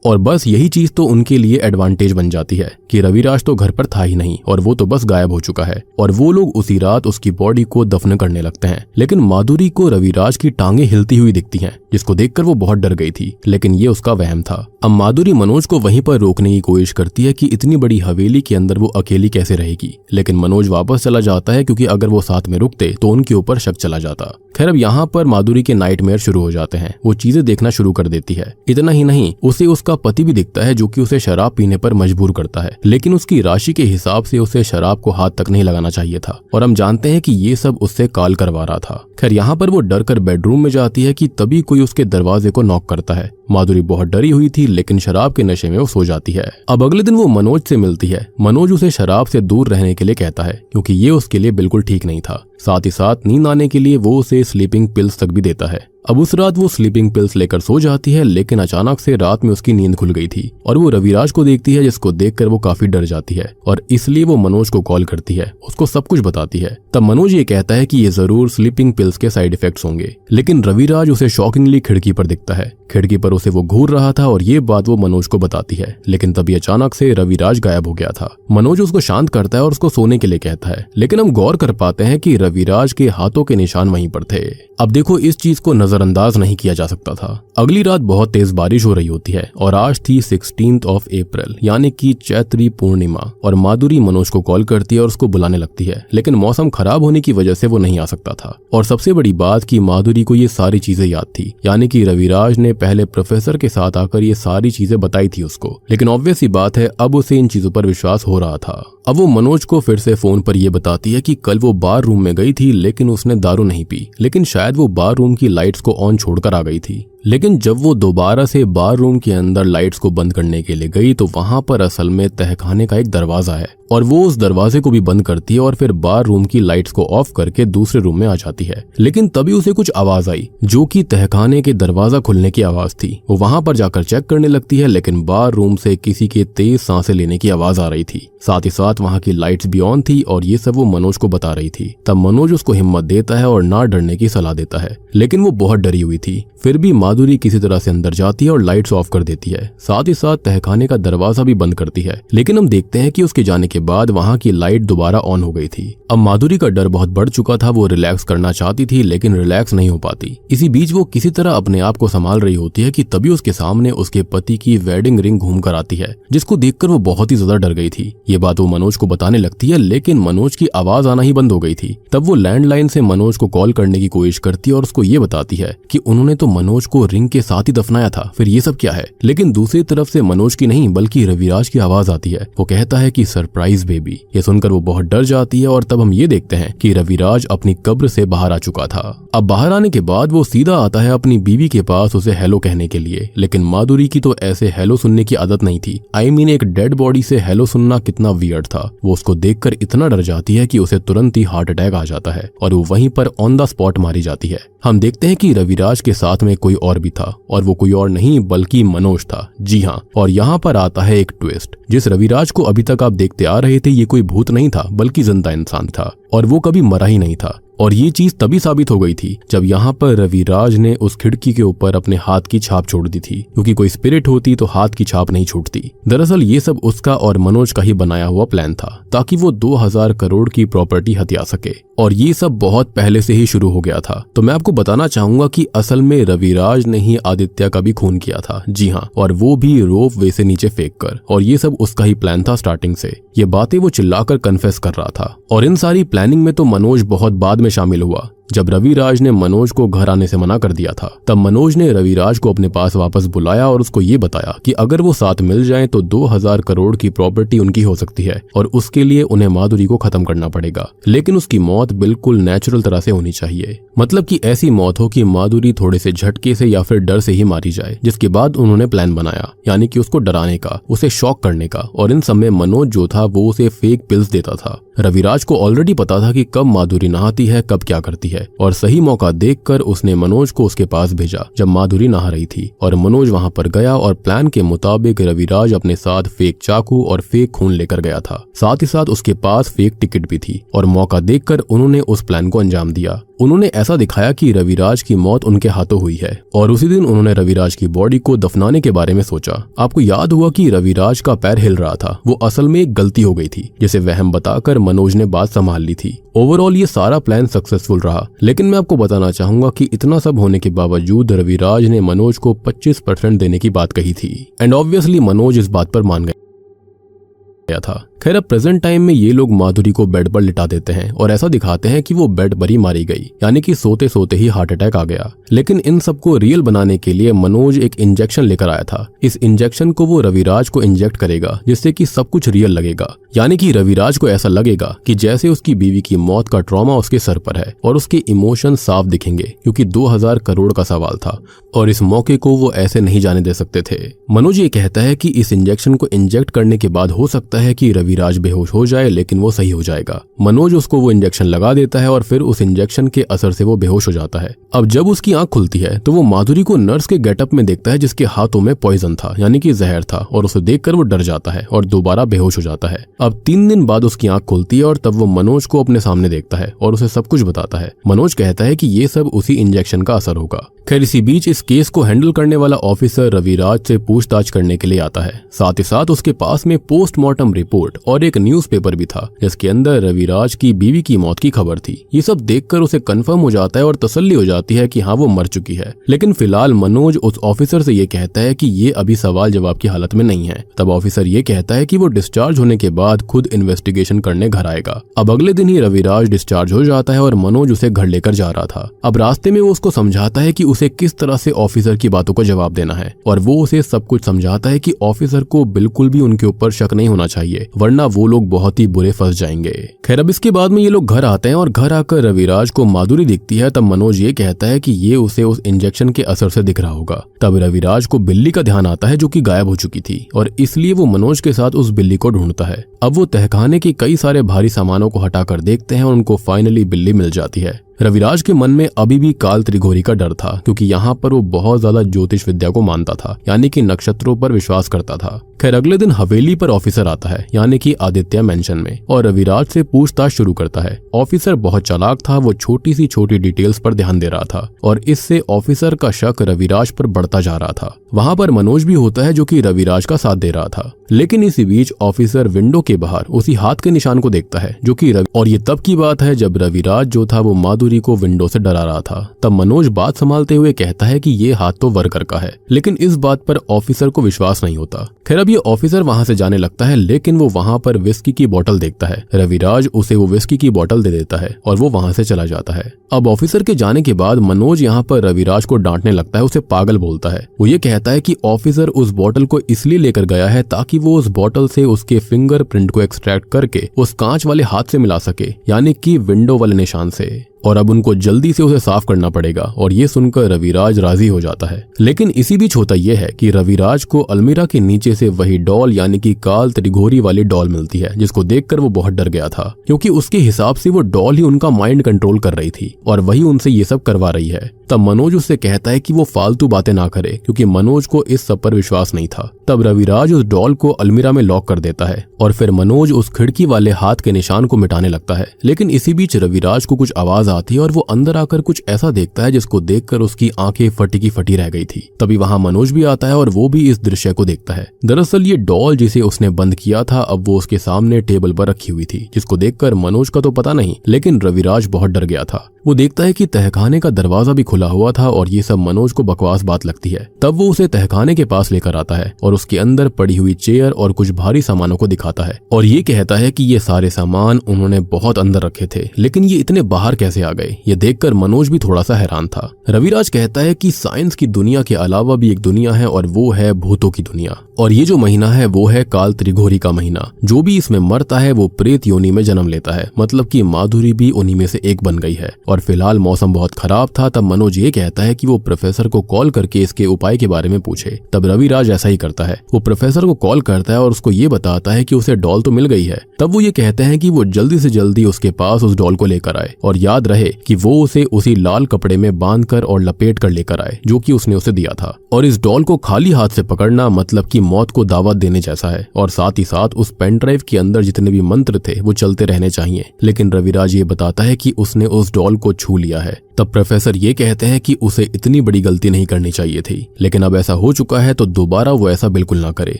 और बस यही चीज तो उनके लिए एडवांटेज बन जाती है कि रविराज तो घर पर था ही नहीं और वो तो बस गायब हो चुका है, और वो लोग उसी रात उसकी बॉडी को दफन करने लगते हैं। लेकिन माधुरी को रविराज की टांगे हिलती हुई दिखती हैं, जिसको देखकर वो बहुत डर गई थी, लेकिन ये उसका वहम था। अब माधुरी मनोज को वहीं पर रोकने की कोशिश करती है कि इतनी बड़ी हवेली के अंदर वो अकेली कैसे रहेगी, लेकिन मनोज वापस चला जाता है क्योंकि अगर वो साथ में रुकते तो उनके ऊपर शक चला जाता। खैर अब यहाँ पर माधुरी के नाइटमेयर शुरू हो जाते हैं। वो चीजें देखना शुरू कर देती है। इतना ही नहीं, उसे उसका पति भी दिखता है जो कि उसे शराब पीने पर मजबूर करता है, लेकिन उसकी राशि के हिसाब से उसे शराब को हाथ तक नहीं लगाना चाहिए था, और हम जानते हैं कि ये सब उससे काल करवा रहा था। खैर यहाँ पर वो डर कर बेडरूम में जाती है कि तभी कोई उसके दरवाजे को नॉक करता है। माधुरी बहुत डरी हुई थी, लेकिन शराब के नशे में वो सो जाती है। अब अगले दिन वो मनोज से मिलती है। मनोज उसे शराब से दूर रहने के लिए कहता है क्योंकि ये उसके लिए बिल्कुल ठीक नहीं था। साथ ही साथ नींद आने के लिए वो उसे स्लीपिंग पिल्स तक भी देता है। अब उस रात वो स्लीपिंग पिल्स लेकर सो जाती है, लेकिन अचानक से रात में उसकी नींद खुल गई थी और वो रविराज को देखती है, जिसको देखकर वो काफी डर जाती है और इसलिए वो मनोज को कॉल करती है, उसको सब कुछ बताती है। तब मनोज ये कहता है कि ये जरूर स्लीपिंग पिल्स के साइड इफेक्ट्स होंगे, लेकिन रविराज उसे शॉकिंगली खिड़की पर दिखता है। खिड़की पर उसे वो घूर रहा था और ये बात वो मनोज को बताती है, लेकिन तभी अचानक से रविराज गायब हो गया था। मनोज उसको शांत करता है और उसको सोने के लिए कहता है, लेकिन हम गौर कर पाते हैं कि रविराज के हाथों के निशान वहीं पर थे। अब देखो, इस चीज को नजरअंदाज नहीं किया जा सकता था। अगली रात बहुत तेज बारिश हो रही होती है और आज थी 16 अप्रैल यानी कि चैत्री पूर्णिमा, और माधुरी मनोज को कॉल करती है और उसको बुलाने लगती है, लेकिन मौसम खराब होने की वजह से वो नहीं आ सकता था। और सबसे बड़ी बात कि माधुरी को ये सारी चीजें याद थी, यानी कि रविराज ने पहले प्रोफेसर के साथ आकर ये सारी चीजें बताई थी उसको, लेकिन ऑब्वियस सी बात है अब उसे इन चीजों पर विश्वास हो रहा था। अब वो मनोज को फिर से फोन पर यह बताती है कि कल वो बार रूम में गई थी, लेकिन उसने दारू नहीं पी, लेकिन शायद वो बार रूम की लाइट्स को ऑन छोड़कर आ गई थी। लेकिन जब वो दोबारा से बार रूम के अंदर लाइट्स को बंद करने के लिए गई तो वहां पर असल में तहखाने का एक दरवाजा है और वो उस दरवाजे को भी बंद करती है और फिर बार रूम की लाइट्स को ऑफ करके दूसरे रूम में आ जाती है। लेकिन तभी उसे कुछ आवाज आई जो कि तहखाने के दरवाजा खुलने की आवाज थी। वो वहां पर जाकर चेक करने लगती है, लेकिन बार रूम से किसी के तेज सांसें लेने की आवाज आ रही थी। साथ ही साथ वहां की लाइट्स भी ऑन थी और ये सब वो मनोज को बता रही थी। तब मनोज उसको हिम्मत देता है और ना डरने की सलाह देता है, लेकिन वो बहुत डरी हुई थी। फिर भी माधुरी किसी तरह से अंदर जाती है और लाइट्स ऑफ कर देती है। साथ ही साथ तहखाने का दरवाजा भी बंद करती है। लेकिन हम देखते हैं कि उसके जाने के बाद वहां की लाइट दोबारा ऑन हो गई थी। अब माधुरी का डर बहुत बढ़ चुका था। वो रिलैक्स करना चाहती थी लेकिन रिलैक्स नहीं हो पाती। इसी बीच वो किसी तरह अपने आप को संभाल रही होती है कि तभी उसके सामने उसके पति की वेडिंग रिंग घूम कर आती है, जिसको देखकर वो बहुत ही ज्यादा डर गई थी। ये बात वो मनोज को बताने लगती है, लेकिन मनोज की आवाज आना ही बंद हो गई थी। तब वो लैंडलाइन से मनोज को कॉल करने की कोशिश करती है और उसको ये बताती है कि उन्होंने तो मनोज को रिंग के साथ ही दफनाया था, फिर ये सब क्या है। लेकिन दूसरी तरफ से मनोज की नहीं बल्कि रविराज की आवाज आती है। वो कहता है कि सरप्राइज बेबी। ये सुनकर वो बहुत डर जाती है और तब हम ये देखते हैं कि रविराज अपनी कब्र से बाहर आ चुका था। अब बाहर आने के बाद वो सीधा आता है अपनी बीवी के पास उसे हेलो कहने के लिए, लेकिन माधुरी की तो ऐसे हेलो सुनने की आदत नहीं थी। आई मीन एक डेड बॉडी से हेलो सुनना कितना वियर्ड था। वो उसको देखकर इतना डर जाती है कि उसे तुरंत ही हार्ट अटैक आ जाता है और वो वहीं पर ऑन द स्पॉट मारी जाती है। हम देखते हैं कि रविराज के साथ में कोई और भी था और वो कोई और नहीं बल्कि मनोज था। जी हाँ, और यहाँ पर आता है एक ट्विस्ट। जिस रविराज को अभी तक आप देखते आ रहे थे ये कोई भूत नहीं था बल्कि जिंदा इंसान था और वो कभी मरा ही नहीं था। और ये चीज तभी साबित हो गई थी जब यहाँ पर रविराज ने उस खिड़की के ऊपर अपने हाथ की छाप छोड़ दी थी, क्योंकि कोई स्पिरिट होती तो हाथ की छाप नहीं छूटती। दरअसल ये सब उसका और मनोज का ही बनाया हुआ प्लान था ताकि वो 2000 करोड़ की प्रॉपर्टी हथिया सके, और ये सब बहुत पहले से ही शुरू हो गया था। तो मैं आपको बताना चाहूंगा कि असल में रविराज ने ही आदित्य का भी खून किया था। जी हाँ, और वो भी रोप वे से नीचे फेंक कर, और ये सब उसका ही प्लान था स्टार्टिंग से। ये बातें वो चिल्लाकर कन्फेस कर रहा था और इन सारी प्लानिंग में तो मनोज बहुत बाद में शामिल हुआ। जब रविराज ने मनोज को घर आने से मना कर दिया था तब मनोज ने रविराज को अपने पास वापस बुलाया और उसको ये बताया कि अगर वो साथ मिल जाएं तो 2000 करोड़ की प्रॉपर्टी उनकी हो सकती है और उसके लिए उन्हें माधुरी को खत्म करना पड़ेगा, लेकिन उसकी मौत बिल्कुल नेचुरल तरह से होनी चाहिए। मतलब कि ऐसी मौत हो कि माधुरी थोड़े से झटके से या फिर डर से ही मारी जाए। जिसके बाद उन्होंने प्लान बनाया, यानी कि उसको डराने का, उसे शॉक करने का, और इन सब में मनोज जो था वो उसे फेक पिल्स देता था। रविराज को ऑलरेडी पता था कि कब माधुरी नहाती है, कब क्या करती है, और सही मौका देखकर उसने मनोज को उसके पास भेजा जब माधुरी नहा रही थी। और मनोज वहां पर गया और प्लान के मुताबिक रविराज अपने साथ फेक चाकू और फेक खून लेकर गया था। साथ ही साथ उसके पास फेक टिकट भी थी और मौका देखकर उन्होंने उस प्लान को अंजाम दिया। उन्होंने ऐसा दिखाया कि रविराज की मौत उनके हाथों हुई है और उसी दिन उन्होंने रविराज की बॉडी को दफनाने के बारे में सोचा। आपको याद हुआ कि रविराज का पैर हिल रहा था, वो असल में एक गलती हो गई थी जिसे वहम बताकर मनोज ने बात संभाल ली थी। ओवरऑल ये सारा प्लान सक्सेसफुल रहा, लेकिन मैं आपको बताना चाहूंगा कि इतना सब होने के बावजूद रविराज ने मनोज को 25% देने की बात कही थी एंड ऑब्वियसली मनोज इस बात पर मान गया था। खैर अब प्रेजेंट टाइम में ये लोग माधुरी को बेड पर लिटा देते हैं और ऐसा दिखाते हैं कि वो बेड पर ही मारी गई, यानी कि सोते सोते ही हार्ट अटैक आ गया। लेकिन इन सबको रियल बनाने के लिए मनोज एक इंजेक्शन लेकर आया था। इस इंजेक्शन को वो रविराज को इंजेक्ट करेगा जिससे कि सब कुछ रियल लगेगा, यानी कि रविराज को ऐसा लगेगा कि जैसे उसकी बीवी की मौत का ट्रॉमा उसके सर पर है और उसके इमोशन साफ दिखेंगे, क्योंकि 2000 करोड़ का सवाल था और इस मौके को वो ऐसे नहीं जाने दे सकते थे। मनोज ये कहता है कि इस इंजेक्शन को इंजेक्ट करने के बाद हो सकता है कि रविराज बेहोश हो जाए, लेकिन वो सही हो जाएगा। मनोज उसको वो इंजेक्शन लगा देता है और फिर उस इंजेक्शन के असर से वो बेहोश हो जाता है। अब जब उसकी आंख खुलती है तो वो माधुरी को नर्स के गेटअप में देखता है जिसके हाथों में पॉइजन था, यानी कि जहर था, और उसे देखकर वो डर जाता है और दोबारा बेहोश हो जाता है। अब 3 दिन बाद उसकी आंख खुलती है और तब वो मनोज को अपने सामने देखता है और उसे सब कुछ बताता है। मनोज कहता है कि ये सब उसी इंजेक्शन का असर होगा। खैर इसी बीच इस केस को हैंडल करने वाला ऑफिसर रविराज से पूछताछ करने के लिए आता है। साथ ही साथ उसके पास में पोस्टमार्टम रिपोर्ट और एक न्यूज़पेपर भी था जिसके अंदर रविराज की बीवी की मौत की खबर थी। ये सब देखकर उसे कंफर्म हो जाता है और तसल्ली हो जाती है कि हाँ वो मर चुकी है। लेकिन फिलहाल मनोज उस ऑफिसर से ये कहता है कि ये अभी सवाल जवाब की हालत में नहीं है। तब ऑफिसर ये कहता है कि वो डिस्चार्ज होने के बाद खुद इन्वेस्टिगेशन करने घर आएगा। अब अगले दिन ही रविराज डिस्चार्ज हो जाता है और मनोज उसे घर लेकर जा रहा था। अब रास्ते में वो उसको समझाता है कि उसे किस तरह से ऑफिसर की बातों को जवाब देना है और वो उसे सब कुछ समझाता है कि ऑफिसर को बिल्कुल भी उनके ऊपर शक नहीं होना चाहिए, वरना वो लोग बहुत ही बुरे फंस जाएंगे। खैर अब इसके बाद में ये लोग घर आते हैं और घर आकर रविराज को माधुरी दिखती है। तब मनोज ये कहता है कि ये उसे उस इंजेक्शन के असर से दिख रहा होगा। तब रविराज को बिल्ली का ध्यान आता है जो कि गायब हो चुकी थी और इसलिए वो मनोज के साथ उस बिल्ली को ढूंढता है। अब वो तहखाने के कई सारे भारी सामानों को हटाकर देखते हैं और उनको फाइनली बिल्ली मिल जाती है। रविराज के मन में अभी भी काल त्रिघोरी का डर था क्योंकि यहाँ पर वो बहुत ज्यादा ज्योतिष विद्या को मानता था, यानी कि नक्षत्रों पर विश्वास करता था। खैर अगले दिन हवेली पर ऑफिसर आता है, यानी कि आदित्य मेंशन में, और रविराज से पूछताछ शुरू करता है। ऑफिसर बहुत चालाक था, वो छोटी सी छोटी डिटेल्स पर ध्यान दे रहा था और इससे ऑफिसर का शक रविराज पर बढ़ता जा रहा था। वहाँ पर मनोज भी होता है जो कि रविराज का साथ दे रहा था। लेकिन इसी बीच ऑफिसर विंडो के बाहर उसी हाथ के निशान को देखता है जो कि और ये तब की बात है जब रविराज जो था वो माधुरी को विंडो से डरा रहा था। तब मनोज बात संभालते हुए कहता है कि ये हाथ तो वर्कर का है, लेकिन इस बात पर ऑफिसर को विश्वास नहीं होता। खैर अब ये ऑफिसर वहां से जाने लगता है, लेकिन वो वहां पर विस्की की बोतल देखता है। रविराज उसे वो विस्की की बोतल दे देता है और वो वहां से चला जाता है। अब ऑफिसर के जाने के बाद मनोज यहाँ पर रविराज को डांटने लगता है, उसे पागल बोलता है। वो ये कहता है कि ऑफिसर उस बोतल को इसलिए लेकर गया है ताकि वो उस बोतल से उसके फिंगरप्रिंट को एक्सट्रैक्ट करके उस कांच वाले हाथ से मिला सके, यानी कि विंडो वाले निशान से, और अब उनको जल्दी से उसे साफ करना पड़ेगा। और ये सुनकर रविराज राजी हो जाता है। लेकिन इसी बीच होता यह है कि रविराज को अलमीरा के नीचे से वही डॉल यानी कि काल त्रिघोरी वाली डॉल मिलती है, जिसको देखकर वो बहुत डर गया था क्योंकि उसके हिसाब से वो डॉल ही उनका माइंड कंट्रोल कर रही थी और वही उनसे ये सब करवा रही है। तब मनोज उससे कहता है कि वो फालतू बातें ना करे क्योंकि मनोज को इस सब पर विश्वास नहीं था। तब रविराज उस डॉल को अलमीरा में लॉक कर देता है और फिर मनोज उस खिड़की वाले हाथ के निशान को मिटाने लगता है। लेकिन इसी बीच रविराज को कुछ आवाज आती है और वो अंदर आकर कुछ ऐसा देखता है जिसको देखकर उसकी आंखें फटी की फटी रह गई थी। तभी वहां मनोज भी आता है और वो भी इस दृश्य को देखता है। दरअसल ये डॉल जिसे उसने बंद किया था अब वो उसके सामने टेबल पर रखी हुई थी, जिसको देखकर मनोज का तो पता नहीं, लेकिन रविराज बहुत डर गया था। वो देखता है कि तहखाने का दरवाजा भी खुला हुआ था और ये सब मनोज को बकवास बात लगती है। तब वो उसे तहखाने के पास लेकर आता है और उसके अंदर पड़ी हुई चेयर और कुछ भारी सामानों को दिखाता है और ये कहता है कि ये सारे सामान उन्होंने बहुत अंदर रखे थे, लेकिन ये इतने बाहर कैसे आ गए। ये देखकर मनोज भी थोड़ा सा हैरान था। रविराज कहता है कि साइंस की दुनिया के अलावा भी एक दुनिया है और वो है भूतों की दुनिया, और ये जो महीना है वो है काल त्रिघोरी का महीना। जो भी इसमें मरता है वो प्रेत योनि में जन्म लेता है, मतलब कि माधुरी भी उन्हीं में से एक बन गई है। और फिलहाल मौसम बहुत खराब था। तब मनोज ये कहता है कि वो प्रोफेसर को कॉल करके इसके उपाय के बारे में पूछे। तब रविराज ऐसा ही करता है, वो प्रोफेसर को कॉल करता है और उसको ये बताता है कि उसे डॉल तो मिल गई है। तब वो ये कहते हैं कि वो जल्दी से जल्दी उसके पास उस डॉल को लेकर आए और याद रहे कि वो उसे उसी लाल कपड़े में बांधकर और लपेट कर लेकर आए जो कि उसने उसे दिया था। और इस डॉल को खाली हाथ से पकड़ना मतलब कि मौत को दावत देने जैसा है, और साथ ही साथ उस पेन ड्राइव के अंदर जितने भी मंत्र थे वो चलते रहने चाहिए। लेकिन रविराज ये बताता है कि उसने उस डॉल को छू लिया है। तब प्रोफेसर ये कहते हैं कि उसे इतनी बड़ी गलती नहीं करनी चाहिए थी, लेकिन अब ऐसा हो चुका है तो दोबारा वो ऐसा बिल्कुल ना करे।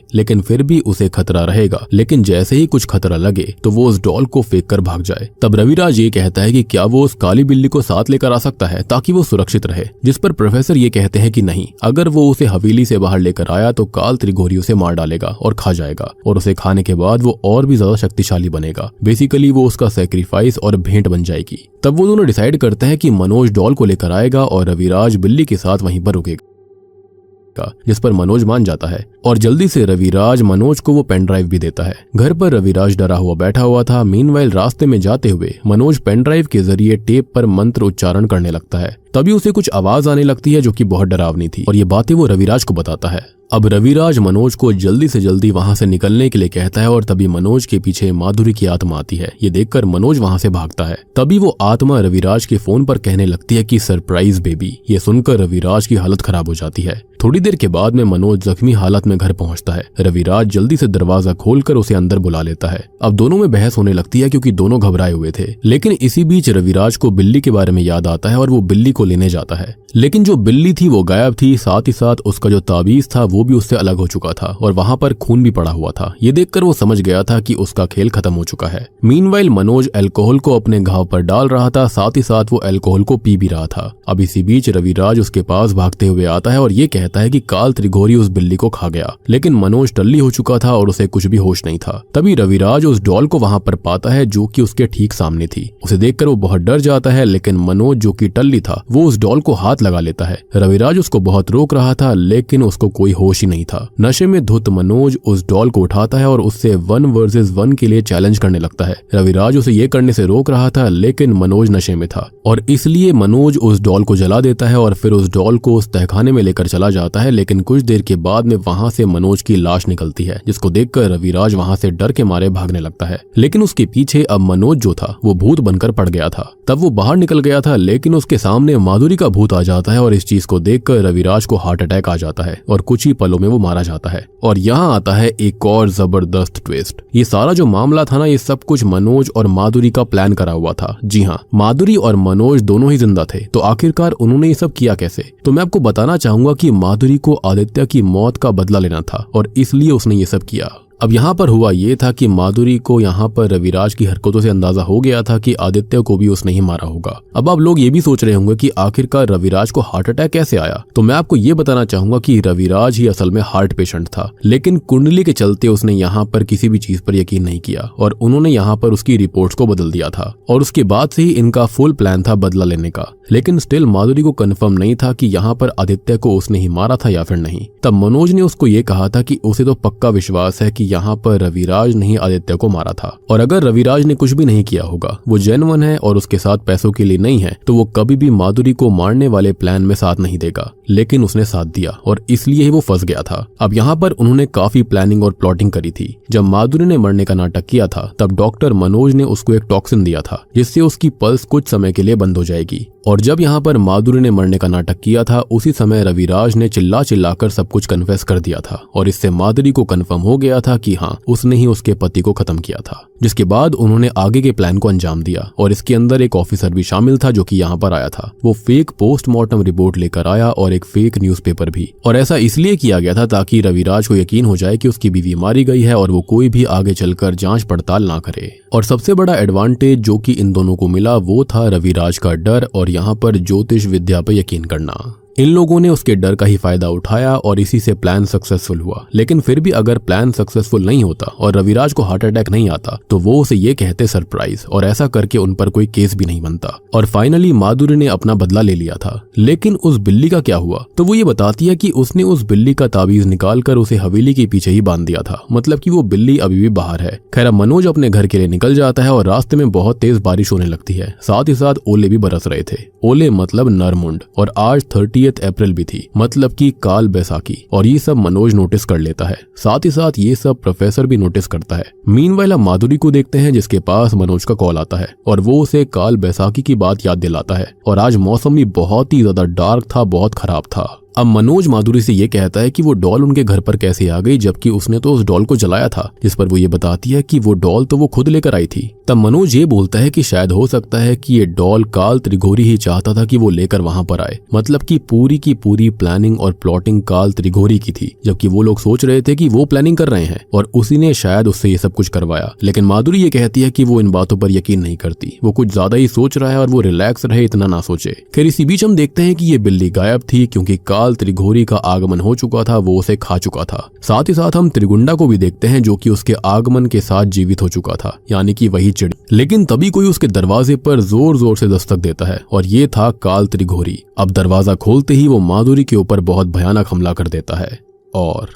लेकिन फिर भी उसे खतरा रहेगा, लेकिन जैसे ही कुछ खतरा लगे तो वो उस डॉल को फेंक कर भाग जाए। तब रविराज ये कहता है कि क्या वो उस काली बिल्ली को साथ लेकर आ सकता है ताकि वो सुरक्षित रहे, जिस पर प्रोफेसर ये कहते हैं कि नहीं, अगर वो उसे हवेली से बाहर लेकर आया तो काल त्रिघोरी उसे मार डालेगा और खा जाएगा, और उसे खाने के बाद वो और भी ज्यादा शक्तिशाली बनेगा। बेसिकली वो उसका सैक्रिफाइस और भेंट बन जाएगी। तब वो दोनों डिसाइड करते हैं कि मनोज डॉल को लेकर आएगा और रविराज बिल्ली के साथ वहीं पर रुकेगा, जिस पर मनोज मान जाता है और जल्दी से रविराज मनोज को वो पेन ड्राइव भी देता है। घर पर रविराज डरा हुआ बैठा हुआ था। मीनवाइल रास्ते में जाते हुए मनोज पेन ड्राइव के जरिए टेप पर मंत्र उच्चारण करने लगता है। तभी उसे कुछ आवाज आने लगती है जो कि बहुत डरावनी थी और ये बातें वो रविराज को बताता है। अब रविराज मनोज को जल्दी से जल्दी वहां से निकलने के लिए कहता है और तभी मनोज के पीछे माधुरी की आत्मा आती है। ये देखकर मनोज वहां से भागता है। तभी वो आत्मा रविराज के फोन पर कहने लगती है कि सरप्राइज बेबी। ये सुनकर रविराज की हालत खराब हो जाती है। थोड़ी देर के बाद में मनोज जख्मी हालत में घर पहुंचता है। रविराज जल्दी से दरवाजा खोलकर उसे अंदर बुला लेता है। अब दोनों में बहस होने लगती है क्योंकि दोनों घबराए हुए थे। लेकिन इसी बीच रविराज को बिल्ली के बारे में याद आता है और वो बिल्ली को लेने जाता है। लेकिन जो बिल्ली थी वो गायब थी, साथ ही साथ उसका जो ताबीज था वो भी उससे अलग हो चुका था और वहां पर खून भी पड़ा हुआ था। ये देखकर वो समझ गया था कि उसका खेल खत्म हो चुका है। मीनवाइल मनोज अल्कोहल को अपने घाव पर डाल रहा था, साथ ही साथ वो अल्कोहल को पी भी रहा था। अब इसी बीच रविराज उसके पास भागते हुए आता है और ये कहता है कि काल त्रिघोरी उस बिल्ली को खा गया। लेकिन मनोज टल्ली हो चुका था और उसे कुछ भी होश नहीं था। तभी रविराज उस डॉल को वहां पर पाता है जो कि उसके ठीक सामने थी। उसे देखकर वो बहुत डर जाता है, लेकिन मनोज जो कि टल्ली था वो उस डॉल को हाथ लगा लेता है। रविराज उसको बहुत रोक रहा था लेकिन उसको कोई होश ही नहीं था। नशे में धुत मनोज उस डॉल को उठाता है और उससे 1 वर्सेस 1 के लिए चैलेंज करने लगता है। रविराज उसे ये करने से रोक रहा था लेकिन मनोज नशे में था और इसलिए मनोज उस डॉल को जला देता है और फिर उस डॉल को उस तहखाने में लेकर चला जाता है। लेकिन कुछ देर के बाद में वहां से मनोज की लाश निकलती है, जिसको देखकर रविराज वहां से डर के मारे भागने लगता है। लेकिन उसके पीछे अब मनोज जो था वो भूत बनकर पड़ गया था। तब वो बाहर निकल गया था लेकिन उसके सामने माधुरी का भूत आ जाता है और इस चीज को देखकर रविराज को हार्ट अटैक आ जाता है और कुछ ही पलों में वो मारा जाता है। और यहाँ आता है एक और जबरदस्त ट्विस्ट। ये सारा जो मामला था ना, ये सब कुछ मनोज और माधुरी का प्लान करा हुआ था। जी हाँ, माधुरी और मनोज दोनों ही जिंदा थे, तो आखिरकार उन्होंने ये सब किया कैसे? तो मैं आपको बताना चाहूंगा कि माधुरी को आदित्य की मौत का बदला लेना था और इसलिए उसने ये सब किया। अब यहाँ पर हुआ ये था कि माधुरी को यहाँ पर रविराज की हरकतों से अंदाजा हो गया था कि आदित्य को भी उसने ही मारा होगा। अब आप लोग ये भी सोच रहे होंगे कि आखिरकार रविराज को हार्ट अटैक कैसे आया, तो मैं आपको ये बताना चाहूंगा कि रविराज ही असल में हार्ट पेशेंट था, लेकिन कुंडली के चलते उसने यहाँ पर किसी भी चीज पर यकीन नहीं किया और उन्होंने यहाँ पर उसकी रिपोर्ट्स को बदल दिया था और उसके बाद से ही इनका फुल प्लान था बदला लेने का। लेकिन स्टिल माधुरी को कंफर्म नहीं था कि यहाँ पर आदित्य को उसने ही मारा था या फिर नहीं। तब मनोज ने उसको ये कहा था कि उसे तो पक्का विश्वास है कि यहाँ पर रविराज ने ही आदित्य को मारा था और अगर रविराज ने कुछ भी नहीं किया होगा, वो जेन्युइन है और उसके साथ पैसों के लिए नहीं है, तो वो कभी भी माधुरी को मारने वाले प्लान में साथ नहीं देगा। लेकिन उसने साथ दिया और इसलिए ही वो फंस गया था। अब यहाँ पर उन्होंने काफी प्लानिंग और प्लॉटिंग करी थी। जब माधुरी ने मरने का नाटक किया था तब डॉक्टर मनोज ने उसको एक टॉक्सिन दिया था जिससे उसकी पल्स कुछ समय के लिए बंद हो जाएगी। और जब यहाँ पर माधुरी ने मरने का नाटक किया था उसी समय रविराज ने चिल्ला चिल्लाकर सब कुछ कन्फेस कर दिया था और इससे माधुरी को कंफर्म हो गया था कि हाँ, उसने ही उसके पति को खत्म किया था। जिसके बाद उन्होंने आगे के प्लान को अंजाम दिया और इसके अंदर एक ऑफिसर भी शामिल था जो कि यहाँ पर आया था। वो फेक पोस्टमार्टम रिपोर्ट लेकर आया और एक फेक न्यूज़पेपर भी, और ऐसा इसलिए किया गया था ताकि रविराज को यकीन हो जाए कि उसकी बीवी मारी गई है और वो कोई भी आगे चलकर जांच पड़ताल ना करे। और सबसे बड़ा एडवांटेज जो कि इन दोनों को मिला वो था रविराज का डर और यहाँ पर ज्योतिष विद्या पर यकीन करना। इन लोगों ने उसके डर का ही फायदा उठाया और इसी से प्लान सक्सेसफुल हुआ। लेकिन फिर भी अगर प्लान सक्सेसफुल नहीं होता और रविराज को हार्ट अटैक नहीं आता तो वो उसे ये कहते सरप्राइज, और ऐसा करके उन पर कोई केस भी नहीं बनता। और फाइनली माधुरी ने अपना बदला ले लिया था। लेकिन उस बिल्ली का क्या हुआ? तो वो ये बताती है कि उसने उस बिल्ली का ताबीज निकाल कर उसे हवेली के पीछे ही बांध दिया था, मतलब कि वो बिल्ली अभी भी बाहर है। खैर, मनोज अपने घर के लिए निकल जाता है और रास्ते में बहुत तेज बारिश होने लगती है, साथ ही साथ ओले भी बरस रहे थे। ओले मतलब नरमुंड, और आज 30 अप्रैल भी थी, मतलब कि काल बैसाखी। और ये सब मनोज नोटिस कर लेता है, साथ ही साथ ये सब प्रोफेसर भी नोटिस करता है। मीनवाइल हम माधुरी को देखते हैं जिसके पास मनोज का कॉल आता है और वो उसे काल बैसाखी की बात याद दिलाता है। और आज मौसम भी बहुत ही ज्यादा डार्क था, बहुत खराब था। अब मनोज माधुरी से ये कहता है कि वो डॉल उनके घर पर कैसे आ गई, जबकि उसने तो उस डॉल को जलाया था, जिस पर वो ये बताती है कि वो डॉल तो वो खुद लेकर आई थी। तब मनोज ये बोलता है कि शायद हो सकता है कि ये डॉल काल त्रिघोरी ही चाहता था कि वो लेकर वहां पर आए, मतलब कि पूरी की पूरी प्लानिंग और प्लॉटिंग काल त्रिघोरी की थी, जबकि वो लोग सोच रहे थे कि वो प्लानिंग कर रहे हैं और उसी ने शायद उससे ये सब कुछ करवाया। लेकिन माधुरी ये कहती है कि वो इन बातों पर यकीन नहीं करती, वो कुछ ज्यादा ही सोच रहा है और वो रिलैक्स रहे, इतना ना सोचे। फिर इसी बीच हम देखते हैं कि ये बिल्ली गायब थी क्योंकि काल त्रिघोरी का आगमन हो चुका था, वो उसे खा चुका था। साथ ही साथ हम त्रिगुंडा को भी देखते हैं जो कि उसके आगमन के साथ जीवित हो चुका था, यानी कि वही चिड़ी। लेकिन तभी कोई उसके दरवाजे पर जोर जोर से दस्तक देता है और ये था काल त्रिघोरी। अब दरवाजा खोलते ही वो माधुरी के ऊपर बहुत भयानक हमला कर देता है और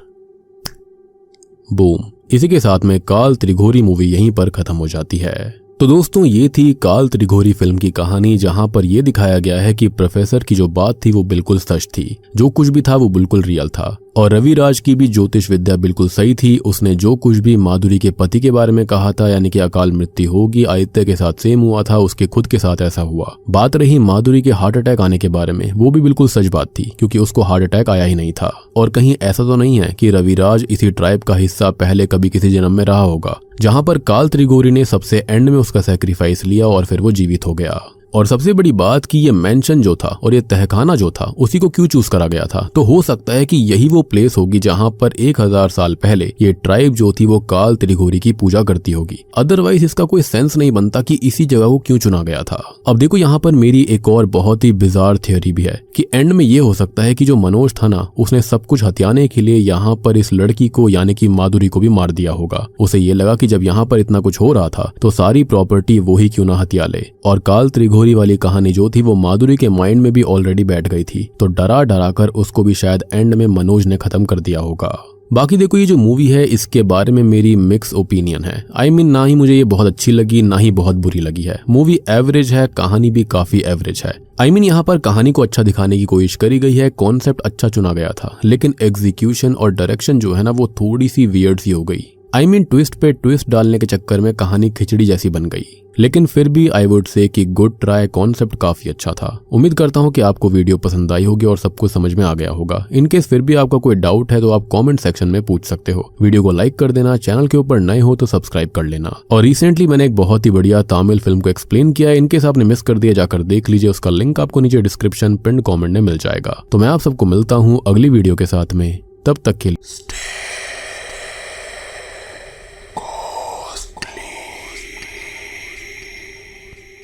बूम, इसी के साथ में काल त्रिघोरी मूवी यहीं पर खत्म हो जाती है। तो दोस्तों, ये थी काल त्रिघोरी फिल्म की कहानी, जहां पर यह दिखाया गया है कि प्रोफेसर की जो बात थी वो बिल्कुल सच थी, जो कुछ भी था वो बिल्कुल रियल था। और रविराज की भी ज्योतिष विद्या बिल्कुल सही थी। उसने जो कुछ भी माधुरी के पति के बारे में कहा था, यानी कि अकाल मृत्यु होगी, आदित्य के साथ सेम हुआ था, उसके खुद के साथ ऐसा हुआ। बात रही माधुरी के हार्ट अटैक आने के बारे में, वो भी बिल्कुल सच बात थी क्योंकि उसको हार्ट अटैक आया ही नहीं था। और कहीं ऐसा तो नहीं है कि रविराज इसी ट्राइब का हिस्सा पहले कभी किसी जन्म में रहा होगा, जहां पर काल त्रिघोरी ने सबसे एंड में उसका सैक्रिफाइस लिया और फिर वो जीवित हो गया। और सबसे बड़ी बात कि ये मेंशन जो था और ये तहखाना जो था उसी को क्यों चूज करा गया था, तो हो सकता है कि यही वो प्लेस होगी जहां पर 1000 साल पहले ये ट्राइब जो थी वो काल त्रिघोरी की पूजा करती होगी। अदरवाइज इसका कोई सेंस नहीं बनता कि इसी जगह को क्यों चुना गया था। अब देखो, यहाँ पर मेरी एक और बहुत ही बिजार थियोरी भी है कि एंड में ये हो सकता है कि जो मनोज था ना, उसने सब कुछ हथियाने के लिए यहाँ पर इस लड़की को यानी कि माधुरी को भी मार दिया होगा। उसे ये लगा कि जब यहाँ पर इतना कुछ हो रहा था तो सारी प्रॉपर्टी वो ही क्यों ना हथिया ले, और काल त्रिघोरी ढिढोरी वाली कहानी जो थी वो माधुरी के माइंड में भी ऑलरेडी बैठ गई थी, तो डरा डरा कर उसको भी शायद एंड में मनोज ने खत्म कर दिया होगा। बाकी देखो, ये जो मूवी है इसके बारे में मेरी मिक्स ओपिनियन है। आई मीन ना ही मुझे ये बहुत अच्छी लगी ना ही बहुत बुरी लगी है। मूवी एवरेज है, कहानी भी काफी एवरेज है। आई मीन यहाँ पर कहानी को अच्छा दिखाने की कोशिश करी गई है, कॉन्सेप्ट अच्छा चुना गया था, लेकिन एग्जीक्यूशन और डायरेक्शन जो है ना वो थोड़ी सी वियर्ड सी हो गई। आई मीन ट्विस्ट पे ट्विस्ट डालने के चक्कर में कहानी खिचड़ी जैसी बन गई। लेकिन फिर भी आई वुड से कि गुड ट्राई, कॉन्सेप्ट काफी अच्छा था। उम्मीद करता हूँ कि आपको वीडियो पसंद आई होगी और सब कुछ समझ में आ गया होगा। इनकेस फिर भी आपका कोई डाउट है तो आप कमेंट सेक्शन में पूछ सकते हो। वीडियो को लाइक कर देना, चैनल के ऊपर नए हो तो सब्सक्राइब कर लेना। और रिसेंटली मैंने एक बहुत ही बढ़िया तमिल फिल्म को एक्सप्लेन किया है, इनकेस आपने मिस कर दिया जाकर देख लीजिए, उसका लिंक आपको नीचे डिस्क्रिप्शन पिन कमेंट में मिल जाएगा। तो मैं आप सबको मिलता हूँ अगली वीडियो के साथ में, तब तक के लिए